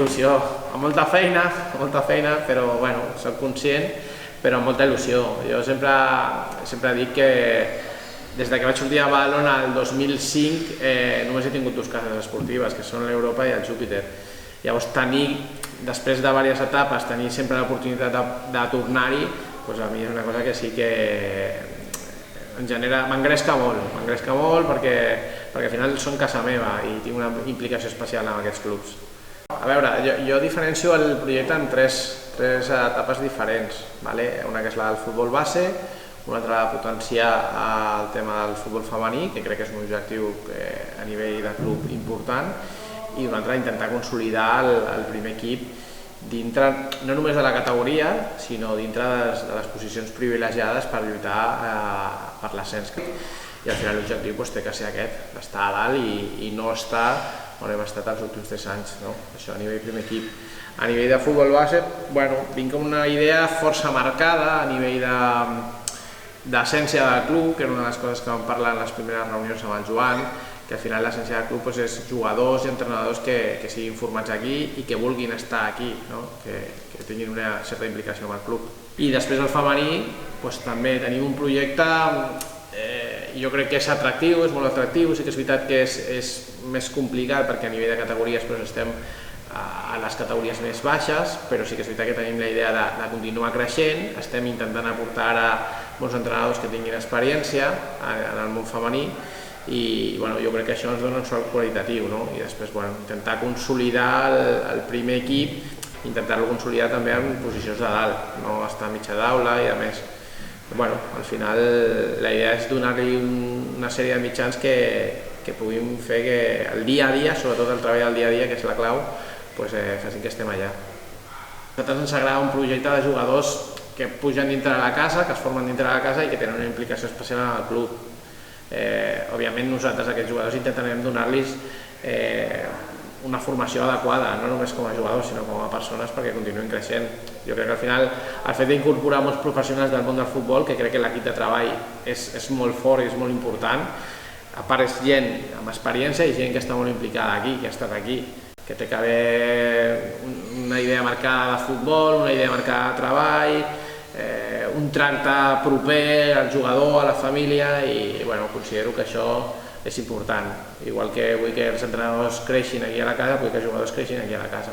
il·lusió, amb molta feina, però bueno, soc conscient, però amb molta il·lusió. Jo sempre dic que des que vaig sortir a Badalona el 2005 només he tingut dues cases esportives, que són l'Europa i el Júpiter. Llavors després de diverses etapes, tenir sempre l'oportunitat de tornar-hi, a mi és una cosa que sí que m'engresca molt perquè al final són casa meva i tinc una implicació especial en aquests clubs. A veure, jo diferencio el projecte en tres etapes diferents. Una que és la del futbol base, una altra de potenciar el tema del futbol femení, que crec que és un objectiu a nivell de club important, i una altra intentar consolidar el primer equip dintre, no només de la categoria, sinó dintre de les posicions privilegiades per lluitar per l'ascens. I al final l'objectiu té que ser aquest, estar a dalt i no estar on hem estat els últims 3 anys. Això a nivell primer equip. A nivell de futbol base, vinc amb una idea força marcada a nivell d'essència del club, que era una de les coses que vam parlar en les primeres reunions amb el Joan, que al final l'essència del club és jugadors i entrenadors que siguin formats aquí i que vulguin estar aquí, que tinguin una certa implicació amb el club. I després el femení, també tenim un projecte, jo crec que és atractiu, és molt atractiu, sí que és veritat que és més complicat perquè a nivell de categories estem a les categories més baixes, però sí que és veritat que tenim la idea de continuar creixent, estem intentant aportar ara molts entrenadors que tinguin experiència en el món femení i jo crec que això ens dona un salt qualitatiu, i després intentar consolidar el primer equip, intentar-lo consolidar també en posicions de dalt, no estar a mitja taula i a més. Al final la idea és donar-li una sèrie de mitjans que puguin fer que el dia a dia, sobretot el treball del dia a dia, que és la clau, facin que estem allà. A nosaltres ens agrada un projecte de jugadors que pugen dintre de la casa, que es formen dintre de la casa i que tenen una implicació especial en el club. Òbviament nosaltres a aquests jugadors intentarem donar-los una formació adequada, no només com a jugadors sinó com a persones perquè continuïn creixent. Jo crec que al final el fet d'incorporar molts professionals del món del futbol, que crec que l'equip de treball és molt fort i és molt important, a part és gent amb experiència i gent que està molt implicada aquí, que ha estat aquí, que té que haver una idea marcada de futbol, una idea marcada de treball, un tracte proper al jugador, a la família i considero que això és important. Igual que vull que els entrenadors creixin aquí a la casa, vull que els jugadors creixin aquí a la casa.